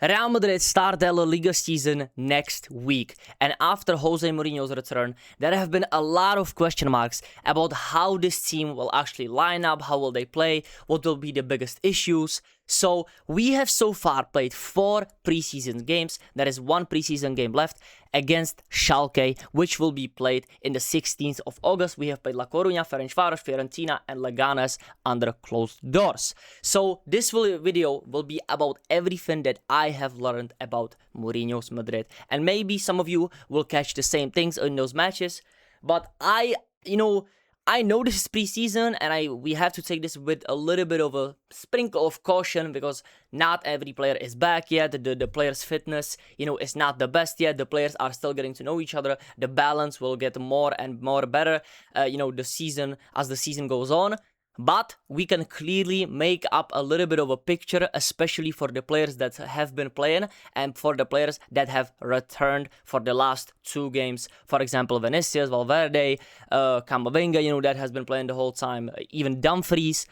Real Madrid start their La Liga season next week, and after Jose Mourinho's return, there have been a lot of question marks about how this team will actually line up, how will they play, what will be the biggest issues. So we have so far played 4 preseason games. There is 1 preseason game left against Schalke, which will be played in the 16th of August. We have played La Coruña, Ferencváros, Fiorentina, and Leganes under closed doors. So this video will be about everything that I have learned about Mourinho's Madrid. And maybe some of you will catch the same things in those matches. But I know this is preseason, and we have to take this with a little bit of a sprinkle of caution because not every player is back yet. The players' fitness, is not the best yet. The players are still getting to know each other. The balance will get more and more better, as the season goes on. But we can clearly make up a little bit of a picture, especially for the players that have been playing and for the players that have returned for the last 2 games. For example, Vinicius, Valverde, Camavinga, that has been playing the whole time, even Dumfries.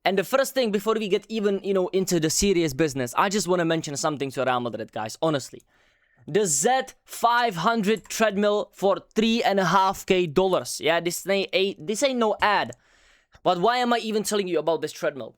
And the first thing, before we get even, into the serious business, I just want to mention something to Real Madrid, guys, honestly. The Z500 treadmill for $3.5K. Yeah, this ain't no ad. But why am I even telling you about this treadmill?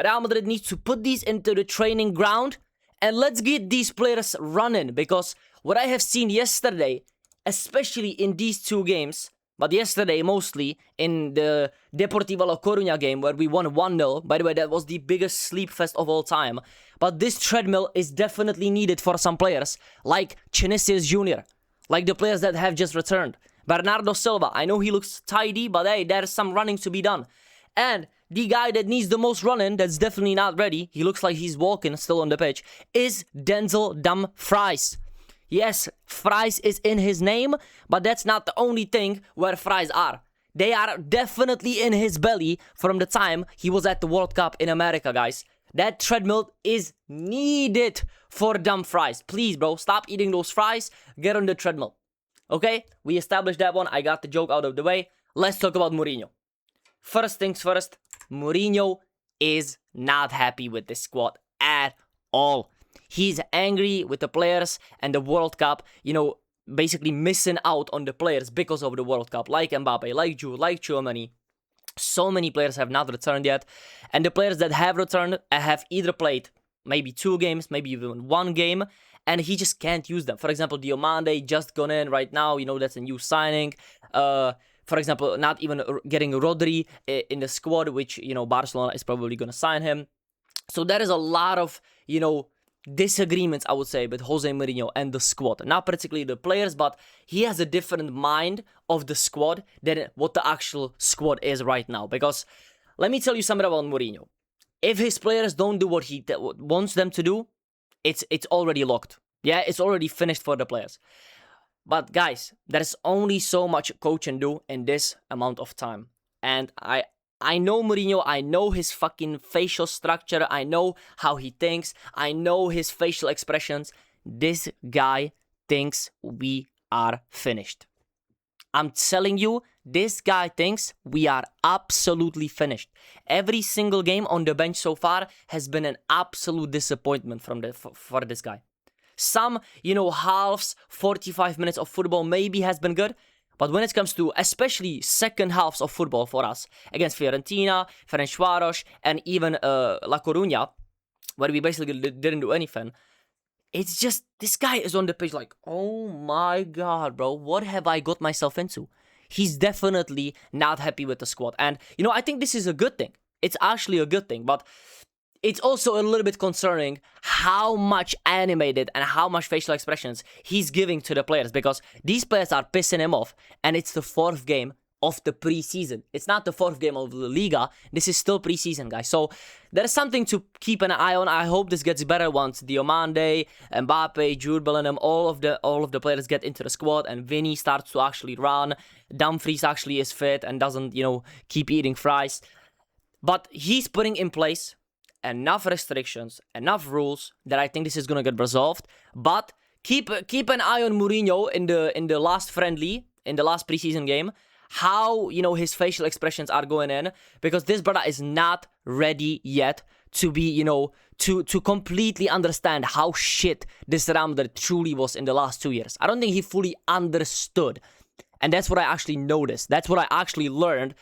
Real Madrid needs to put these into the training ground and let's get these players running, because what I have seen yesterday, especially in these 2 games, but yesterday mostly in the Deportivo La Coruña game where we won 1-0. By the way, that was the biggest sleep fest of all time. But this treadmill is definitely needed for some players like Vinicius Jr., like the players that have just returned. Bernardo Silva, I know he looks tidy, but hey, there's some running to be done. And the guy that needs the most running, that's definitely not ready, he looks like he's walking still on the pitch, is Denzel Dumfries. Yes, fries is in his name, but that's not the only thing where fries are. They are definitely in his belly from the time he was at the World Cup in America, guys. That treadmill is needed for Dumfries. Please, bro, stop eating those fries, get on the treadmill. Okay, we established that one. I got the joke out of the way. Let's talk about Mourinho. First things first, Mourinho is not happy with this squad at all. He's angry with the players and the World Cup, basically missing out on the players because of the World Cup, like Mbappe, like Jude, like Tchouaméni. So many players have not returned yet. And the players that have returned have either played maybe 2 games, maybe even 1 game, and he just can't use them. For example, Diomande just gone in right now. That's a new signing. For example, not even getting Rodri in the squad, which, Barcelona is probably going to sign him. So there is a lot of, disagreements, I would say, with Jose Mourinho and the squad. Not particularly the players, but he has a different mind of the squad than what the actual squad is right now. Because let me tell you something about Mourinho. If his players don't do what he wants them to do, it's already locked. Yeah, it's already finished for the players. But guys, there's only so much a coach can do in this amount of time. And I know Mourinho, I know his fucking facial structure, I know how he thinks, I know his facial expressions. This guy thinks we are finished. I'm telling you, this guy thinks we are absolutely finished. Every single game on the bench so far has been an absolute disappointment for this guy. Some, halves, 45 minutes of football maybe has been good. But when it comes to especially second halves of football for us, against Fiorentina, Ferencváros, and even La Coruña, where we basically didn't do anything, it's just, this guy is on the pitch like, oh my god, bro, what have I got myself into? He's definitely not happy with the squad. And, I think this is a good thing. It's actually a good thing, but it's also a little bit concerning how much animated and how much facial expressions he's giving to the players, because these players are pissing him off, and it's the 4th game of the preseason. It's not the 4th game of the Liga. This is still preseason, guys. So there's something to keep an eye on. I hope this gets better once Diomande, Mbappe, Jude Bellingham, all of the players get into the squad and Vinny starts to actually run. Dumfries actually is fit and doesn't, keep eating fries. But he's putting in place enough restrictions, enough rules that I think this is gonna get resolved. But keep an eye on Mourinho in the last friendly, in the last preseason game, how his facial expressions are going in, because this brother is not ready yet to be, you know, to completely understand how shit this Real Madrid truly was in the last 2 years. I don't think he fully understood. And that's what I actually noticed. That's what I actually learned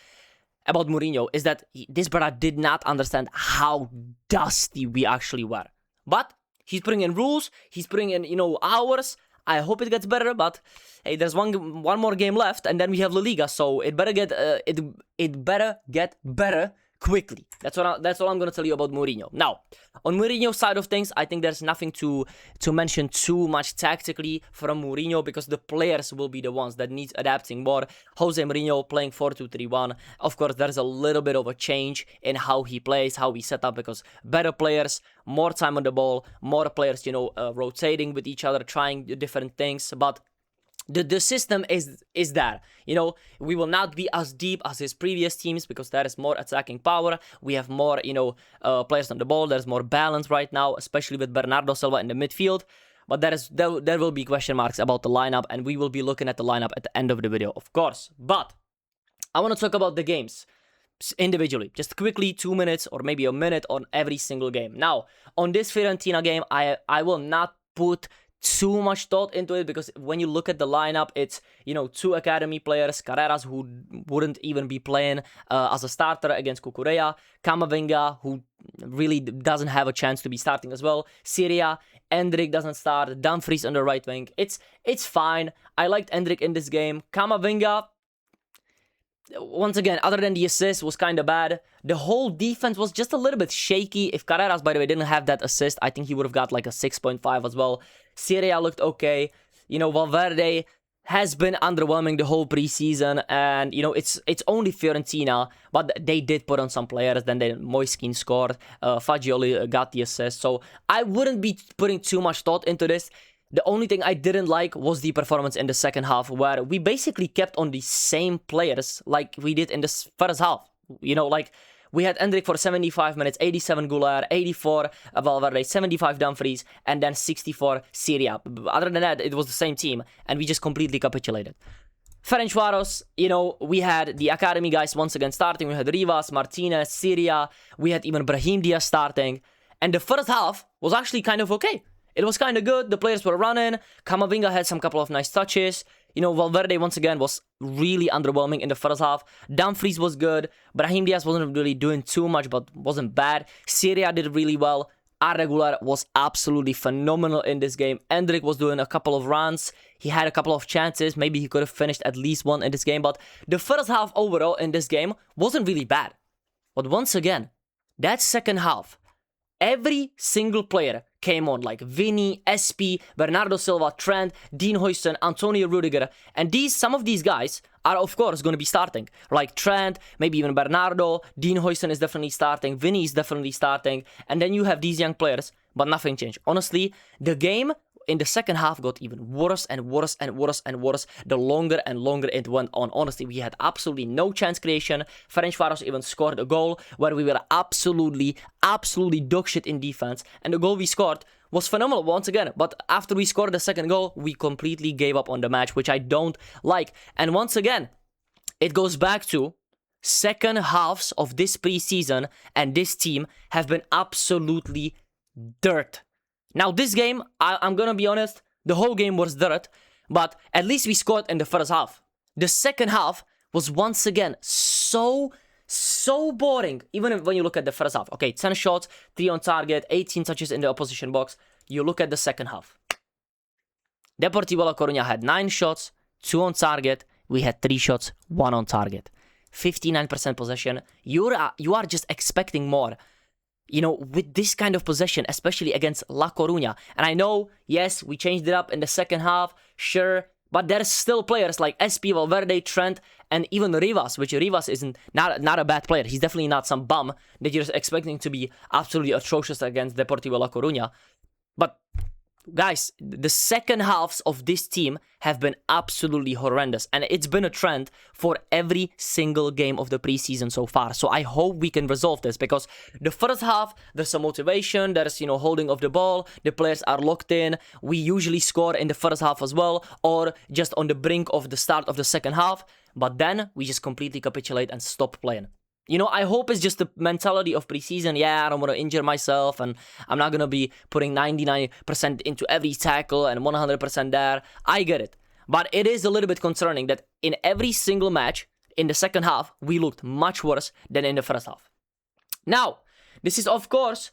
about Mourinho, is that this brother did not understand how dusty we actually were. But he's putting in rules, he's putting in, you know, hours. I hope it gets better, but hey, there's one more game left, and then we have La Liga, so it better get it better get better quickly. That's all I'm gonna tell you about Mourinho. Now, on Mourinho's side of things, I think there's nothing to mention too much tactically from Mourinho, because the players will be the ones that need adapting more. Jose Mourinho playing 4-2-3-1. Of course, there's a little bit of a change in how he plays, how he set up, because better players, more time on the ball, more players, you know, rotating with each other, trying different things, but the system is there. You know, we will not be as deep as his previous teams because there is more attacking power. We have more, you know, players on the ball. There's more balance right now, especially with Bernardo Silva in the midfield. But there will be question marks about the lineup, and we will be looking at the lineup at the end of the video, of course. But I want to talk about the games individually, just quickly, 2 minutes or maybe a minute on every single game. Now, on this Fiorentina game, I will not put too much thought into it, because when you look at the lineup, it's, you know, 2 academy players, Carreras, who wouldn't even be playing as a starter against Cucurella, Camavinga, who really doesn't have a chance to be starting as well, Syria, Endrick doesn't start, Dumfries on the right wing. It's fine. I liked Endrick in this game. Camavinga, once again, other than the assist, was kind of bad. The whole defense was just a little bit shaky. If Carreras, by the way, didn't have that assist, I think he would have got like a 6.5 as well. Syria looked okay. You know, Valverde has been underwhelming the whole preseason, and, you know, it's only Fiorentina, but they did put on some players. Then Moiskin scored, Fagioli got the assist, so I wouldn't be putting too much thought into this. The only thing I didn't like was the performance in the second half, where we basically kept on the same players like we did in the first half. You know, like, we had Endrick for 75 minutes, 87 Guler, 84 Valverde, 75 Dumfries, and then 64 Syria. Other than that, it was the same team, and we just completely capitulated. Ferencváros, you know, we had the academy guys once again starting. We had Rivas, Martinez, Syria. We had even Brahim Diaz starting. And the first half was actually kind of okay. It was kind of good. The players were running. Camavinga had some couple of nice touches. You know, Valverde once again was really underwhelming in the first half. Dumfries was good. Brahim Diaz wasn't really doing too much, but wasn't bad. Syria did really well. Arda Guler was absolutely phenomenal in this game. Endrick was doing a couple of runs. He had a couple of chances. Maybe he could have finished at least one in this game. But the first half overall in this game wasn't really bad. But once again, that second half, every single player came on, like Vinny, SP, Bernardo Silva, Trent, Dean Huijsen, Antonio Rudiger, and some of these guys are of course going to be starting, like Trent, maybe even Bernardo. Dean Huijsen is definitely starting, Vinny is definitely starting, and then you have these young players, but nothing changed. Honestly, the game in the second half got even worse and worse and worse and worse the longer and longer it went on. Honestly, we had absolutely no chance creation. Ferencváros even scored a goal where we were absolutely dog shit in defense, and the goal we scored was phenomenal once again. But after we scored the second goal, we completely gave up on the match, which I don't like. And once again, it goes back to second halves of this preseason, and this team have been absolutely dirt. Now, this game, I'm gonna be honest, the whole game was dirt, but at least we scored in the first half. The second half was once again so boring, even when you look at the first half. Okay, 10 shots, 3 on target, 18 touches in the opposition box. You look at the second half. Deportivo La Coruña had 9 shots, 2 on target. We had 3 shots, 1 on target. 59% possession. You are just expecting more. You know, with this kind of possession, especially against La Coruña. And I know, yes, we changed it up in the second half, sure, but there's still players like SP, Valverde, Trent, and even Rivas, which Rivas isn't not a bad player. He's definitely not some bum that you're expecting to be absolutely atrocious against Deportivo La Coruña. But guys, the second halves of this team have been absolutely horrendous, and it's been a trend for every single game of the preseason so far. So I hope we can resolve this, because the first half, there's some motivation, there's, you know, holding of the ball, the players are locked in. We usually score in the first half as well, or just on the brink of the start of the second half, but then we just completely capitulate and stop playing. You know, I hope it's just the mentality of preseason. Yeah, I don't want to injure myself, and I'm not going to be putting 99% into every tackle and 100% there. I get it. But it is a little bit concerning that in every single match, in the second half, we looked much worse than in the first half. Now, this is, of course,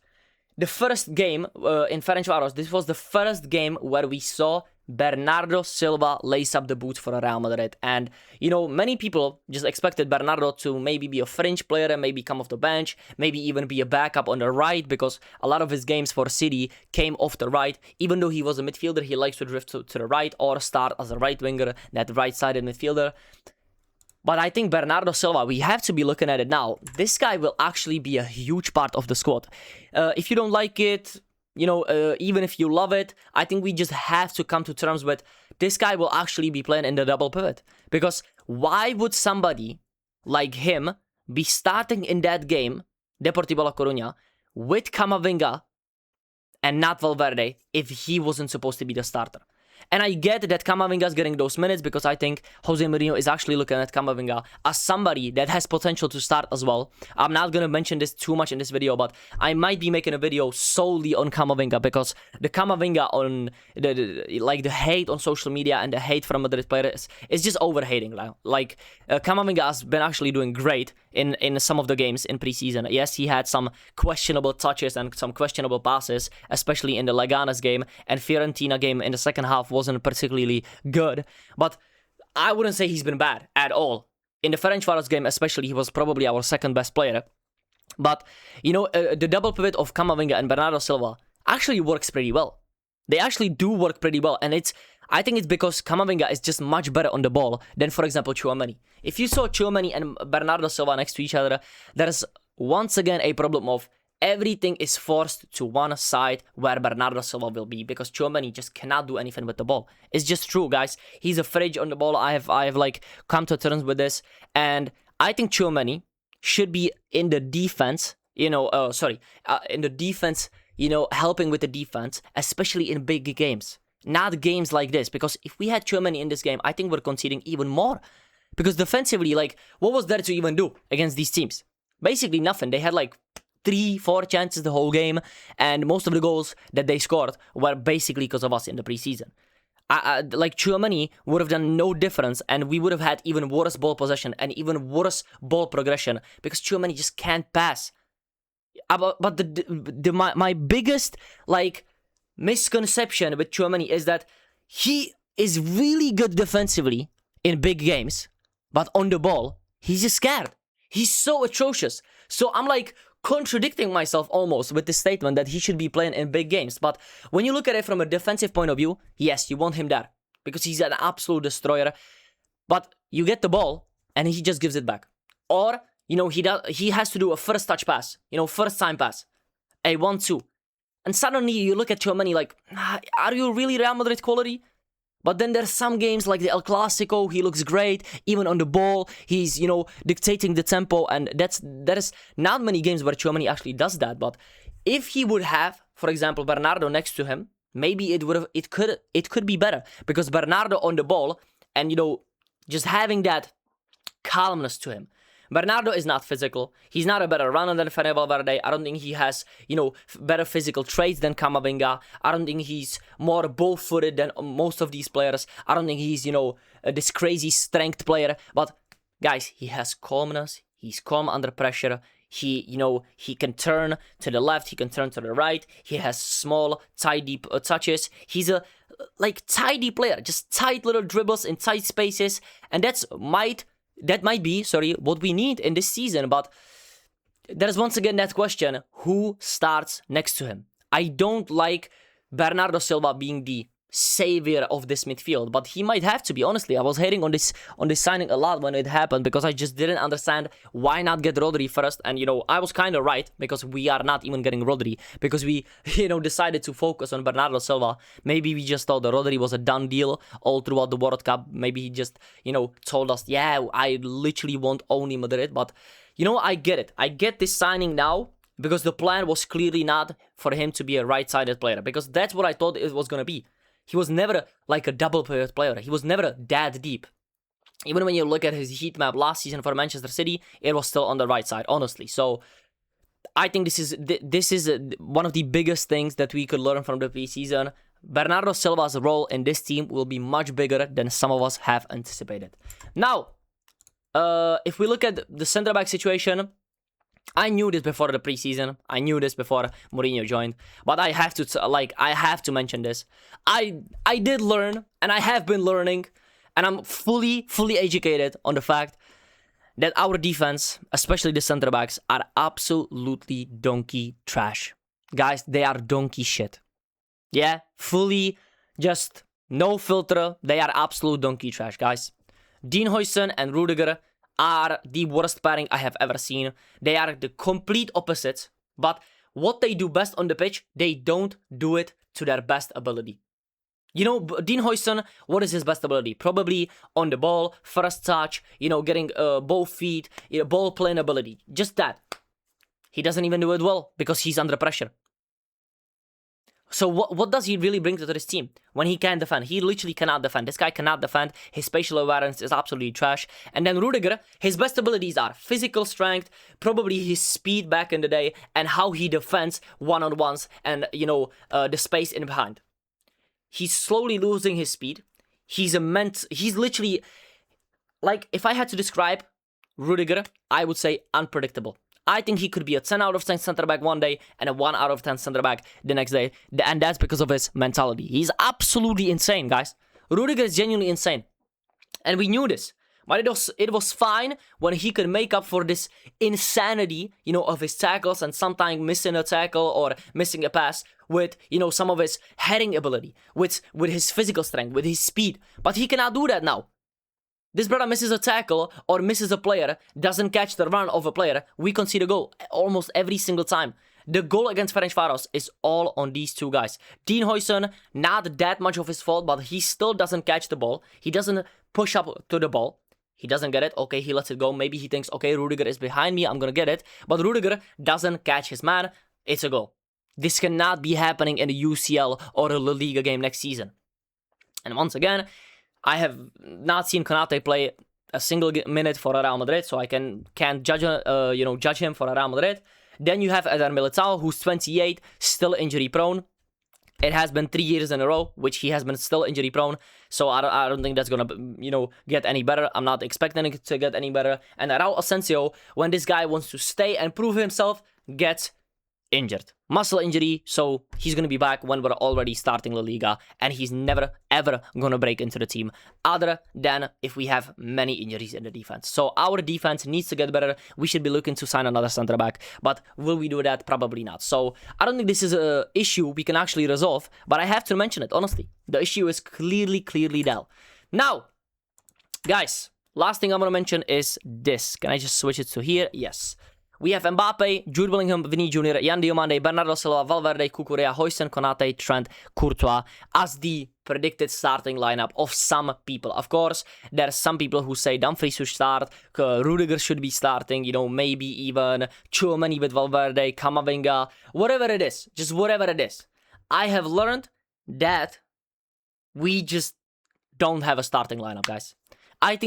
the first game in Ferencváros. This was the first game where we saw Bernardo Silva lace up the boots for Real Madrid. And, you know, many people just expected Bernardo to maybe be a fringe player and maybe come off the bench, maybe even be a backup on the right, because a lot of his games for City came off the right. Even though he was a midfielder, he likes to drift to the right or start as a right winger, that right-sided midfielder. But I think Bernardo Silva, we have to be looking at it now. This guy will actually be a huge part of the squad. If you don't like it, you know, even if you love it, I think we just have to come to terms with this guy will actually be playing in the double pivot. Because why would somebody like him be starting in that game, Deportivo La Coruña, with Camavinga and not Valverde if he wasn't supposed to be the starter? And I get that Camavinga is getting those minutes because I think Jose Mourinho is actually looking at Camavinga as somebody that has potential to start as well. I'm not going to mention this too much in this video, but I might be making a video solely on Camavinga because the Camavinga on the hate on social media and the hate from Madrid players is just overhating. Like Camavinga has been actually doing great in some of the games in preseason. Yes, he had some questionable touches and some questionable passes, especially in the Leganes game and Fiorentina game in the second half wasn't particularly good, but I wouldn't say he's been bad at all. In the Ferencváros game especially, he was probably our second best player. But, you know, the double pivot of Camavinga and Bernardo Silva actually works pretty well. They actually do work pretty well, and I think it's because Camavinga is just much better on the ball than, for example, Tchouaméni. If you saw Tchouaméni and Bernardo Silva next to each other, there's once again a problem of everything is forced to one side where Bernardo Silva will be because Tchouaméni just cannot do anything with the ball. It's just true, guys. He's a fridge on the ball. I have like come to terms with this, and I think Tchouaméni should be in the defense. In the defense. You know, helping with the defense, especially in big games. Not games like this, because if we had Tchouaméni in this game, I think we're conceding even more. Because defensively, like, what was there to even do against these teams? Basically nothing. They had like 3-4 chances the whole game, and most of the goals that they scored were basically because of us in the preseason. Like Tchouaméni would have done no difference, and we would have had even worse ball possession and even worse ball progression because Tchouaméni just can't pass. But my biggest like misconception with Tchouaméni is that he is really good defensively in big games, but on the ball he's just scared. He's so atrocious. So I'm like contradicting myself almost with the statement that he should be playing in big games. But when you look at it from a defensive point of view, yes, you want him there because he's an absolute destroyer. But you get the ball and he just gives it back. Or, you know, he has to do a first touch pass, you know, first time pass, a 1-2. And suddenly you look at Tchouaméni like, are you really Real Madrid quality? But then there's some games like the El Clasico, he looks great, even on the ball, he's, you know, dictating the tempo, and there is not many games where Tchouaméni actually does that. But if he would have, for example, Bernardo next to him, maybe it could be better, because Bernardo on the ball, and, you know, just having that calmness to him. Bernardo is not physical. He's not a better runner than Fede Valverde. I don't think he has, you know, better physical traits than Camavinga. I don't think he's more ball-footed than most of these players. I don't think he's, you know, this crazy strength player. But, guys, he has calmness. He's calm under pressure. He, you know, he can turn to the left. He can turn to the right. He has small, tidy touches. He's a, like, tidy player. Just tight little dribbles in tight spaces. And that might be, what we need in this season. But there's once again that question, who starts next to him? I don't like Bernardo Silva being the savior of this midfield, but he might have to be. Honestly, I was hating on this signing a lot when it happened, because I just didn't understand why not get Rodri first. And, you know, I was kind of right, because we are not even getting Rodri, because we, you know, decided to focus on Bernardo Silva. Maybe we just thought that Rodri was a done deal all throughout the World Cup. Maybe he just, you know, told us, yeah, I literally want only Madrid. But, you know, I get it. I get this signing now, because the plan was clearly not for him to be a right-sided player, because that's what I thought it was going to be. He was never like a double pivot player. He was never that deep. Even when you look at his heat map last season for Manchester City, it was still on the right side, honestly. So I think this is one of the biggest things that we could learn from the preseason. Bernardo Silva's role in this team will be much bigger than some of us have anticipated. Now, if we look at the center-back situation, I knew this before the preseason. I knew this before Mourinho joined. But I have to mention this. I did learn, and I have been learning, and I'm fully educated on the fact that our defense, especially the center-backs, are absolutely donkey trash. Guys, they are donkey shit. Yeah, fully, just no filter. They are absolute donkey trash, guys. Dean Huijsen and Rudiger are the worst pairing I have ever seen. They are the complete opposites, but what they do best on the pitch, they don't do it to their best ability. You know, Dean Huijsen, what is his best ability? Probably on the ball, first touch, you know, getting both feet, ball playing ability. Just that. He doesn't even do it well because he's under pressure. So what does he really bring to this team when he can't defend? He literally cannot defend. This guy cannot defend. His spatial awareness is absolutely trash. And then Rudiger, his best abilities are physical strength, probably his speed back in the day, and how he defends one-on-ones and, you know, the space in behind. He's slowly losing his speed. He's literally, like, if I had to describe Rudiger, I would say unpredictable. I think he could be a 10 out of 10 center back one day and a 1 out of 10 center back the next day. And that's because of his mentality. He's absolutely insane, guys. Rudiger is genuinely insane. And we knew this. But it was fine when he could make up for this insanity, you know, of his tackles and sometimes missing a tackle or missing a pass with, you know, some of his heading ability, with his physical strength, with his speed. But he cannot do that now. This brother misses a tackle or misses a player, doesn't catch the run of a player, we concede a goal almost every single time. The goal against Ferencváros is all on these two guys. Dean Huijsen, not that much of his fault, but he still doesn't catch the ball. He doesn't push up to the ball. He doesn't get it. Okay, he lets it go. Maybe he thinks, okay, Rudiger is behind me, I'm gonna get it. But Rudiger doesn't catch his man. It's a goal. This cannot be happening in the UCL or the La Liga game next season. And once again, I have not seen Konate play a single minute for Real Madrid, so I can't judge him for Real Madrid. Then you have Eder Militao, who's 28, still injury prone. It has been 3 years in a row, which he has been still injury prone. So I don't think that's gonna, you know, get any better. I'm not expecting it to get any better. And Raul Asensio, when this guy wants to stay and prove himself, gets injured. Muscle injury, so he's going to be back when we're already starting La Liga, and he's never, ever going to break into the team, other than if we have many injuries in the defense. So our defense needs to get better. We should be looking to sign another center back, but will we do that? Probably not. So I don't think this is an issue we can actually resolve, but I have to mention it, honestly. The issue is clearly there. Now, guys, last thing I'm going to mention is this. Can I just switch it to here? Yes. We have Mbappe, Jude Bellingham, Vinny Jr., Yan Diomande, Bernardo Silva, Valverde, Cucurella, Huijsen, Konate, Trent, Courtois as the predicted starting lineup of some people. Of course, there are some people who say Dumfries should start, Rudiger should be starting, you know, maybe even Tchouaméni with Valverde, Camavinga, whatever it is, just whatever it is. I have learned that we just don't have a starting lineup, guys. I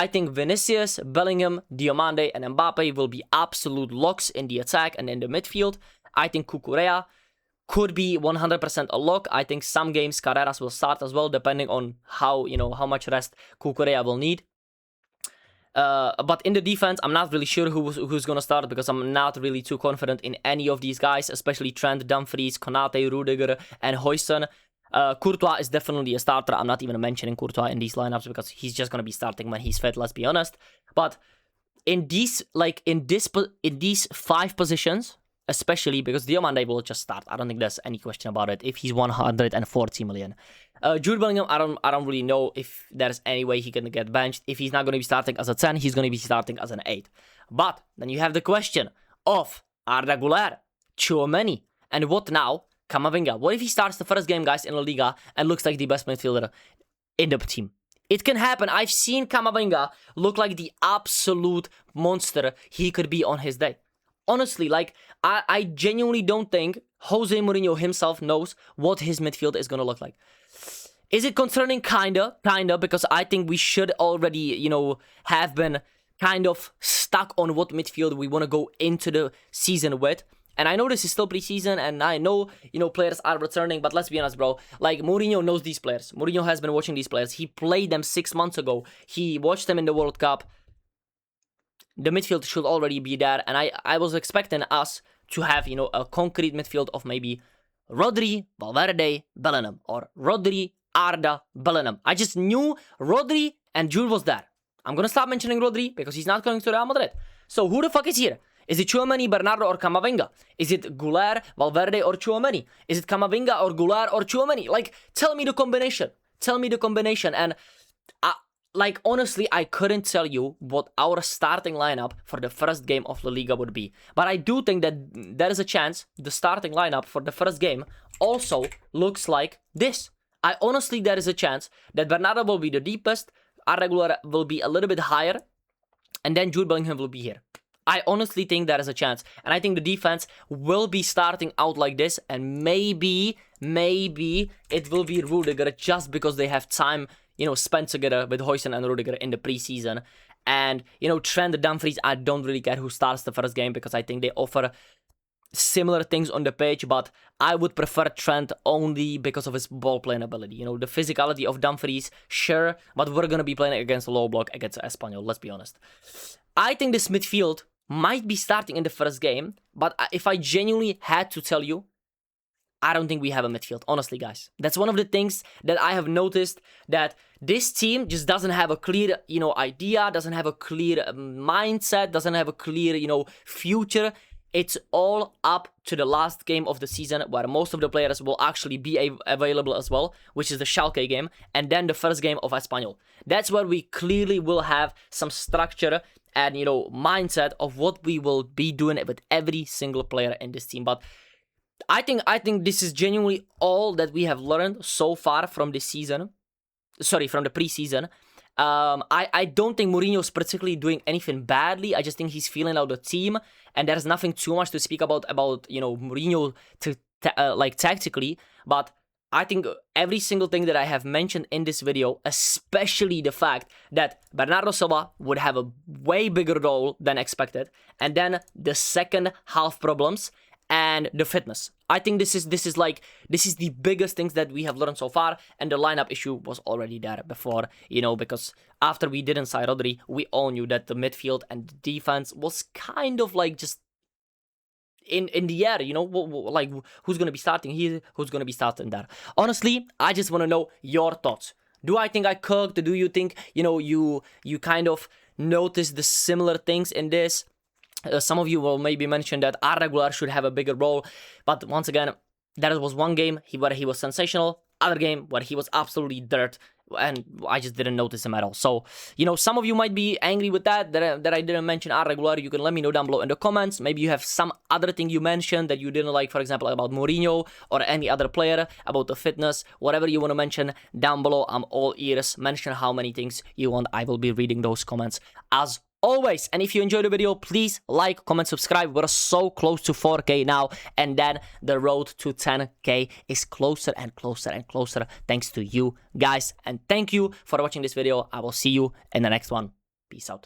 think Vinicius, Bellingham, Diomande, and Mbappe will be absolute locks in the attack and in the midfield. I think Cucurella could be 100% a lock. I think some games Carreras will start as well, depending on how much rest Cucurella will need. But in the defense, I'm not really sure who's going to start because I'm not really too confident in any of these guys, especially Trent, Dumfries, Konate, Rudiger, and Huijsen. Courtois is definitely a starter. I'm not even mentioning Courtois in these lineups because he's just going to be starting when he's fit, let's be honest. But in these 5 positions, especially because Diomande will just start. I don't think there's any question about it if he's 140 million. Jude Bellingham, I don't really know if there's any way he can get benched. If he's not going to be starting as a 10, he's going to be starting as an 8. But then you have the question of Arda Guler, Tchouaméni, and what now? Camavinga. What if he starts the first game, guys, in La Liga and looks like the best midfielder in the team? It can happen. I've seen Camavinga look like the absolute monster he could be on his day. Honestly, like, I genuinely don't think Jose Mourinho himself knows what his midfield is going to look like. Is it concerning? Kinda, because I think we should already, you know, have been kind of stuck on what midfield we want to go into the season with. And I know this is still preseason, and I know, you know, players are returning, but let's be honest, bro. Like, Mourinho knows these players. Mourinho has been watching these players. He played them 6 months ago. He watched them in the World Cup. The midfield should already be there, and I was expecting us to have, you know, a concrete midfield of maybe Rodri, Valverde, Bellingham, or Rodri, Arda, Bellingham. I just knew Rodri and Jude was there. I'm gonna stop mentioning Rodri because he's not going to Real Madrid. So who the fuck is here? Is it Tchouaméni, Bernardo, or Camavinga? Is it Guler, Valverde, or Tchouaméni? Is it Camavinga, or Guler, or Tchouaméni? Like, tell me the combination. Tell me the combination. And like, honestly, I couldn't tell you what our starting lineup for the first game of La Liga would be. But I do think that there is a chance the starting lineup for the first game also looks like this. I honestly, there is a chance that Bernardo will be the deepest, Arda Guler will be a little bit higher, and then Jude Bellingham will be here. I honestly think there is a chance. And I think the defense will be starting out like this, and maybe it will be Rudiger just because they have time, you know, spent together with Højlund and Rudiger in the preseason. And, you know, Trent, Dumfries, I don't really care who starts the first game because I think they offer similar things on the pitch, but I would prefer Trent only because of his ball playing ability. You know, the physicality of Dumfries, sure, but we're going to be playing against a low block against Espanyol, let's be honest. I think this midfield might be starting in the first game, but if I genuinely had to tell you, I don't think we have a midfield, honestly, guys. That's one of the things that I have noticed, that this team just doesn't have a clear, you know, idea, doesn't have a clear mindset, doesn't have a clear, you know, future. It's all up to the last game of the season, where most of the players will actually be available as well, which is the Schalke game, and then the first game of Espanyol. That's where we clearly will have some structure and, you know, mindset of what we will be doing with every single player in this team. But I think this is genuinely all that we have learned so far from this season. Sorry, from the preseason. I don't think Mourinho is particularly doing anything badly. I just think he's feeling out the team, and there's nothing too much to speak about you know, Mourinho like tactically. But I think every single thing that I have mentioned in this video, especially the fact that Bernardo Silva would have a way bigger role than expected, and then the second half problems and the fitness. I think this is the biggest things that we have learned so far, and the lineup issue was already there before, you know, because after we didn't sign Rodri, we all knew that the midfield and the defense was kind of like just in the air, you know, like who's going to be starting here, who's going to be starting there. Honestly, I just want to know your thoughts. Do I think I cooked? Do you think, you know, you kind of notice the similar things in this? Some of you will maybe mention that Arda Guler should have a bigger role, but once again, there was one game where he was sensational, other game where he was absolutely dirt, and I just didn't notice him at all. So, you know, some of you might be angry with that I didn't mention Arda Guler. You can let me know down below in the comments. Maybe you have some other thing you mentioned that you didn't like, for example, about Mourinho or any other player, about the fitness, whatever you want to mention down below. I'm all ears. Mention how many things you want. I will be reading those comments as always. And if you enjoyed the video, please like, comment, subscribe. We're so close to 4K now, and then the road to 10K is closer and closer and closer thanks to you guys. And thank you for watching this video. I will see you in the next one. Peace out.